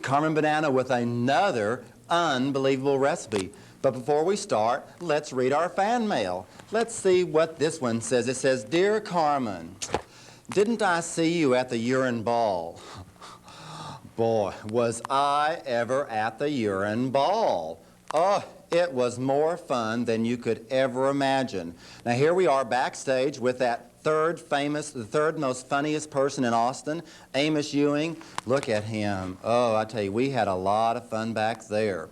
Carmen Banana with another unbelievable recipe. But before we start, let's read our fan mail. Let's see what this one says. It says, "Dear Carmen, didn't I see you at the urine ball?" Boy, was I ever at the urine ball. Oh, it was more fun than you could ever imagine. Now here we are backstage with that the third most funniest person in Austin, Amos Ewing. Look at him. Oh, I tell you, we had a lot of fun back there.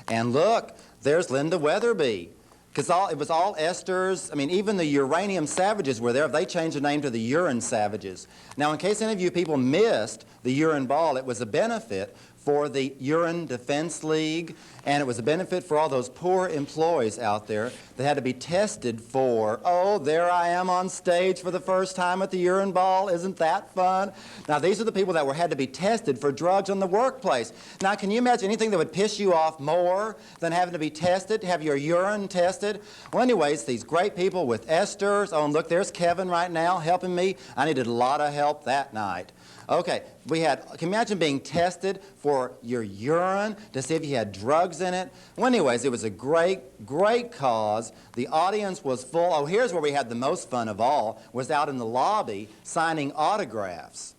And look, there's Linda Weatherby. Because it was all esters. I mean, even the uranium savages were there. They changed the name to the urine savages. Now, in case any of you people missed the urine ball, it was a benefit for the Urine Defense League, and it was a benefit for all those poor employees out there that had to be tested for, oh, there I am on stage for the first time at the urine ball. Isn't that fun? Now, these are the people that had to be tested for drugs in the workplace. Now, can you imagine anything that would piss you off more than having to be tested, have your urine tested? Well, anyways, these great people with esters. Oh, and look, there's Kevin right now helping me. I needed a lot of help that night. Okay, can you imagine being tested for your urine to see if you had drugs in it? Well, anyways, it was a great, great cause. The audience was full. Oh, here's where we had the most fun of all, was out in the lobby signing autographs.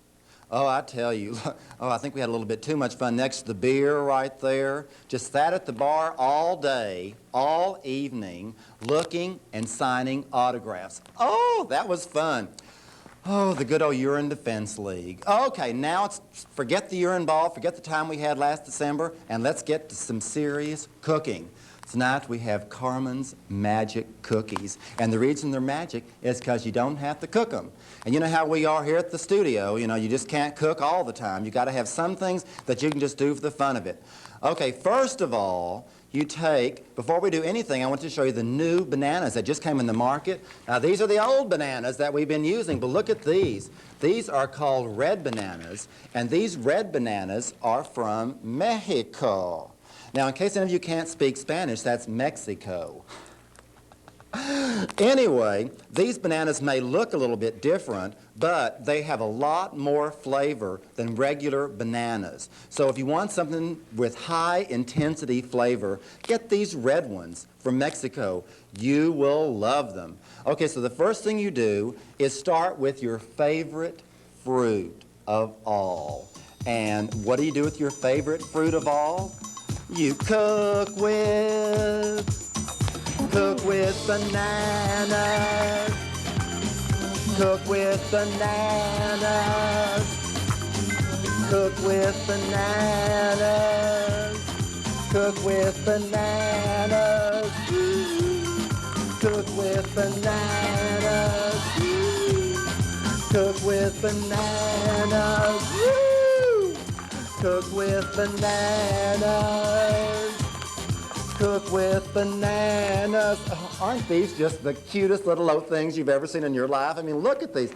Oh, I tell you, oh, I think we had a little bit too much fun next to the beer right there. Just sat at the bar all day, all evening, looking and signing autographs. Oh, that was fun. Oh, the good old Urine Defense League. Okay, now forget the urine ball, forget the time we had last December, and let's get to some serious cooking. Tonight we have Carmen's Magic Cookies. And the reason they're magic is because you don't have to cook them. And you know how we are here at the studio, you just can't cook all the time. You got to have some things that you can just do for the fun of it. Okay, first of all, before we do anything, I want to show you the new bananas that just came in the market. Now, these are the old bananas that we've been using, but look at these. These are called red bananas, and these red bananas are from Mexico. Now, in case any of you can't speak Spanish, that's Mexico. Anyway, these bananas may look a little bit different, but they have a lot more flavor than regular bananas. So if you want something with high intensity flavor, get these red ones from Mexico. You will love them. Okay, so the first thing you do is start with your favorite fruit of all. And what do you do with your favorite fruit of all? You cook with bananas. Cook with bananas. Cook with bananas. Cook with bananas. Cook with bananas. Cook with bananas. Cook with bananas. Cook with bananas. Oh, aren't these just the cutest little things you've ever seen in your life? I mean, look at these.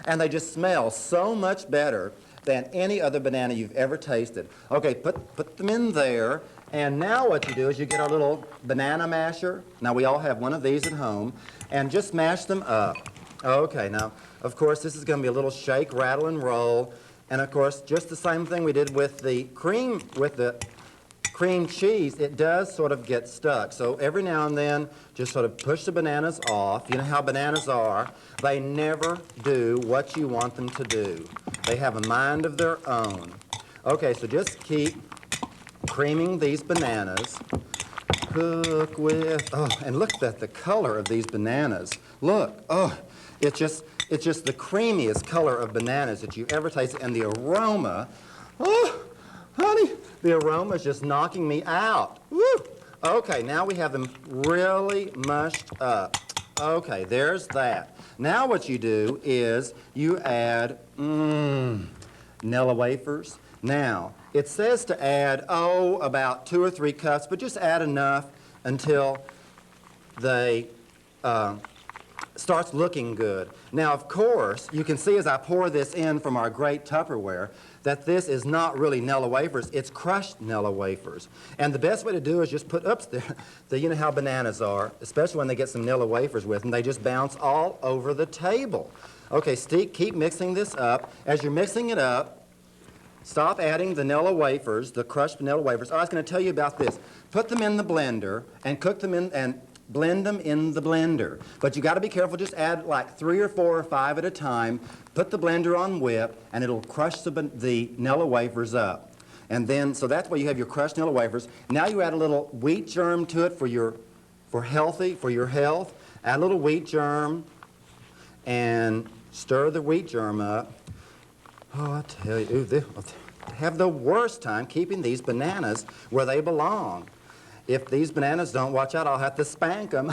And they just smell so much better than any other banana you've ever tasted. Okay, put them in there. And now what you do is you get our little banana masher. Now, we all have one of these at home. And just mash them up. Okay, now, of course, this is going to be a little shake, rattle, and roll. And, of course, just the same thing we did with the cream cheese, it does sort of get stuck. So every now and then, just sort of push the bananas off. You know how bananas are. They never do what you want them to do. They have a mind of their own. Okay, so just keep creaming these bananas. Cook with, oh, and look at the color of these bananas. Look, oh, it's just the creamiest color of bananas that you've ever tasted. And the aroma, oh, honey, the aroma is just knocking me out. Woo! Okay, now we have them really mushed up. Okay, there's that. Now what you do is you add Nilla wafers. Now, It says to add, about 2 or 3 cups, but just add enough until they starts looking good. Now, of course, you can see as I pour this in from our great Tupperware that this is not really Nilla wafers, it's crushed Nilla wafers. And the best way to do is just put, you know how bananas are, especially when they get some Nilla wafers with them, they just bounce all over the table. Okay, Steve, keep mixing this up. As you're mixing it up, stop adding the Nilla wafers, the crushed Nilla wafers. Oh, I was going to tell you about this. Put them in the blender and cook them in, and blend them in the blender. But you got to be careful, just add like 3 or 4 or 5 at a time. Put the blender on whip, and it'll crush the Nilla wafers up. And then, so that's why you have your crushed Nilla wafers. Now you add a little wheat germ to it for your health. Add a little wheat germ and stir the wheat germ up. Oh, I tell you, they have the worst time keeping these bananas where they belong. If these bananas don't watch out, I'll have to spank them.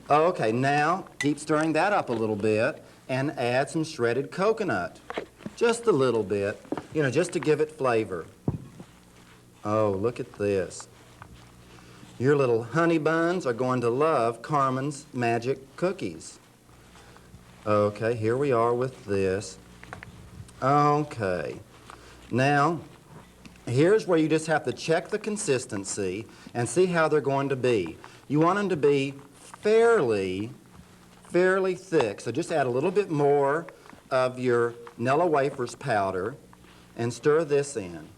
Okay, now keep stirring that up a little bit and add some shredded coconut. Just a little bit, you know, just to give it flavor. Oh, look at this. Your little honey buns are going to love Carmen's magic cookies. Okay, here we are with this. Okay, now, here's where you just have to check the consistency and see how they're going to be. You want them to be fairly thick, so just add a little bit more of your Nilla wafers powder and stir this in.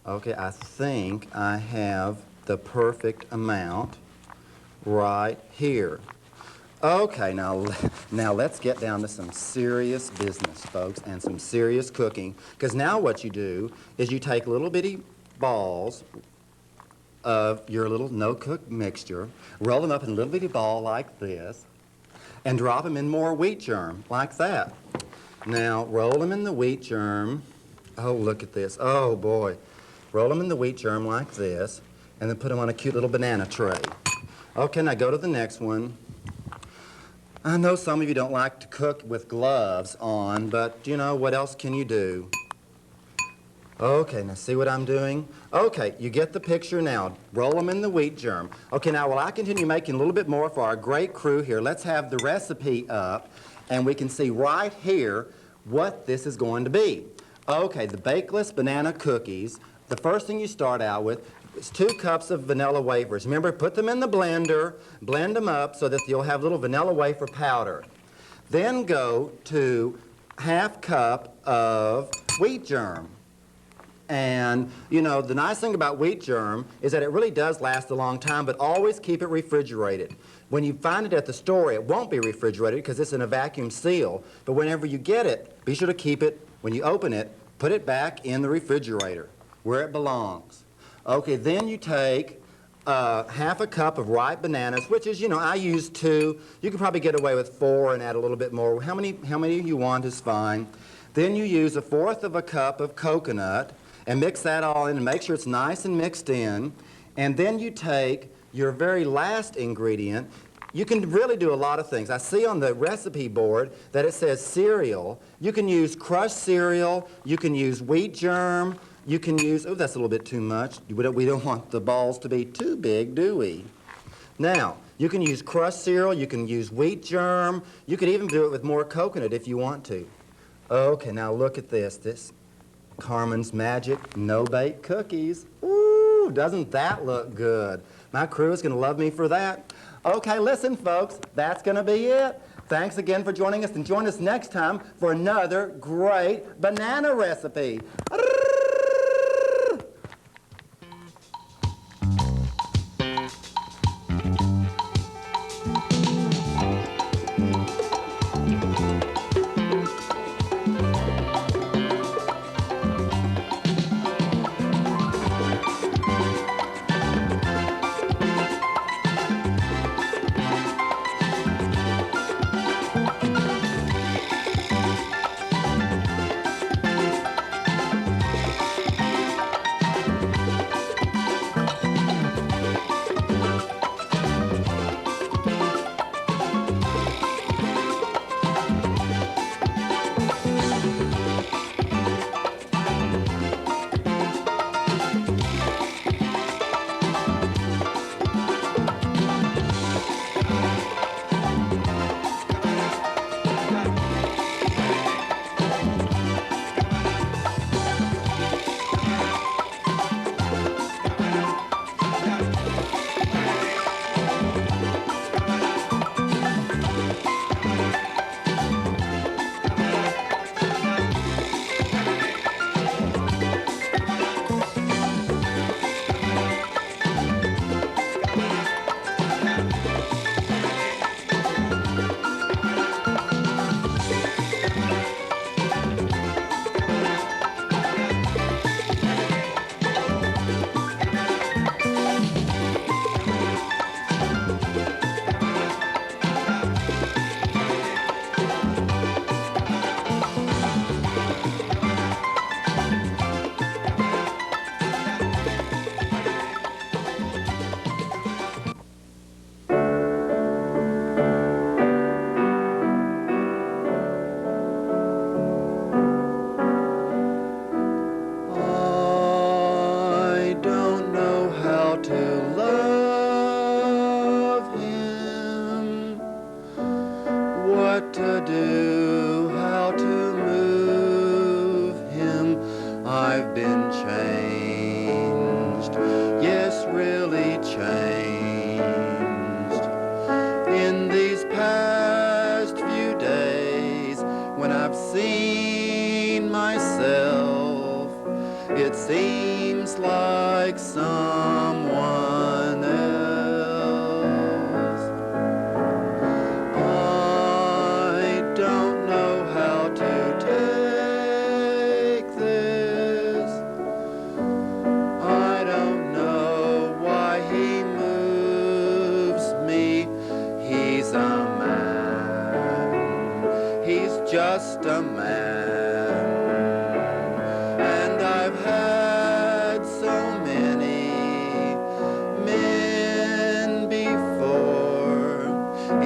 Okay, I think I have the perfect amount right here. Okay, now let's get down to some serious business, folks, and some serious cooking. Because now what you do is you take little bitty balls of your little no-cook mixture, roll them up in a little bitty ball like this, and drop them in more wheat germ, like that. Now, roll them in the wheat germ. Oh, look at this. Oh, boy. Roll them in the wheat germ like this, and then put them on a cute little banana tray. Okay, now go to the next one. I know some of you don't like to cook with gloves on, but, you know, what else can you do? Okay, now see what I'm doing? Okay, you get the picture now. Roll them in the wheat germ. Okay, now while I continue making a little bit more for our great crew here, let's have the recipe up, and we can see right here what this is going to be. Okay, the bakeless banana cookies. The first thing you start out with is 2 cups of vanilla wafers. Remember, put them in the blender, blend them up so that you'll have little vanilla wafer powder. Then go to 1/2 cup of wheat germ. And, you know, the nice thing about wheat germ is that it really does last a long time, but always keep it refrigerated. When you find it at the store, it won't be refrigerated because it's in a vacuum seal. But whenever you get it, be sure to keep it, when you open it, put it back in the refrigerator where it belongs. Okay, then you take 1/2 cup of ripe bananas, which is, you know, I use 2. You could probably get away with 4 and add a little bit more. How many you want is fine. Then you use 1/4 cup of coconut and mix that all in and make sure it's nice and mixed in. And then you take your very last ingredient. You can really do a lot of things. I see on the recipe board that it says cereal. You can use crushed cereal. You can use wheat germ. You can use, oh, that's a little bit too much. We don't want the balls to be too big, do we? Now, you can use crushed cereal. You can use wheat germ. You could even do it with more coconut if you want to. Okay, now look at this. This Carmen's Magic no-bake cookies. Ooh, doesn't that look good? My crew is going to love me for that. Okay, listen, folks, that's going to be it. Thanks again for joining us, and join us next time for another great banana recipe. been changed, yes, really changed. In these past few days, when I've seen myself, it seems like someone else. I don't know how to take this. I don't know why he moves me. He's a man. He's just a man. And I've had so many men before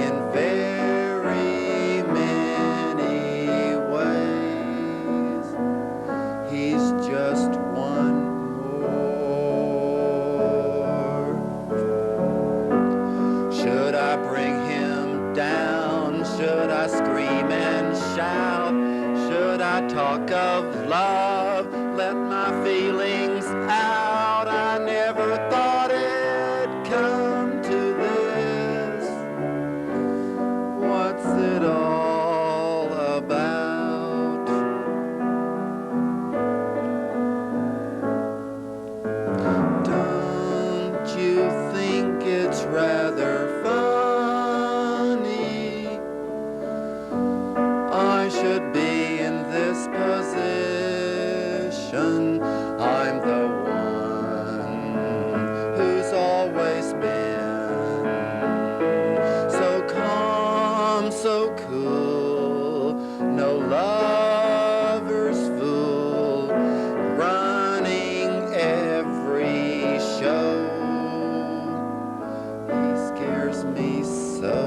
in very many ways. He's just one more. Should I bring him down? Should I scream and shout? Should I talk of love? Let my feelings out. I never thought it'd come to this. What's it all about? Don't you think it's rather funny? I should be in this position. I'm the one who's always been so calm, so cool, no lover's fool, running every show. He scares me so.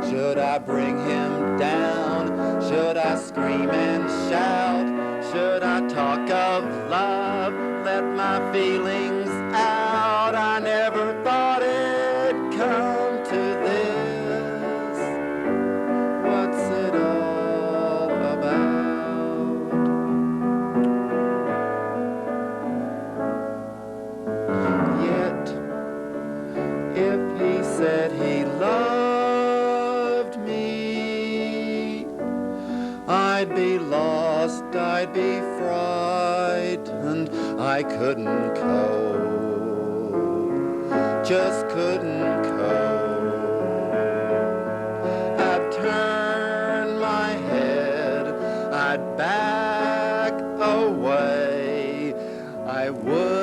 Should I bring him down? Should I scream and shout? Should I talk of love? Let my feelings out. I never thought it'd come to this. What's it all about? Yet, if he said he loved me, I'd be lost, I'd be frightened, I couldn't cope, just couldn't cope. I'd turn my head, I'd back away, I would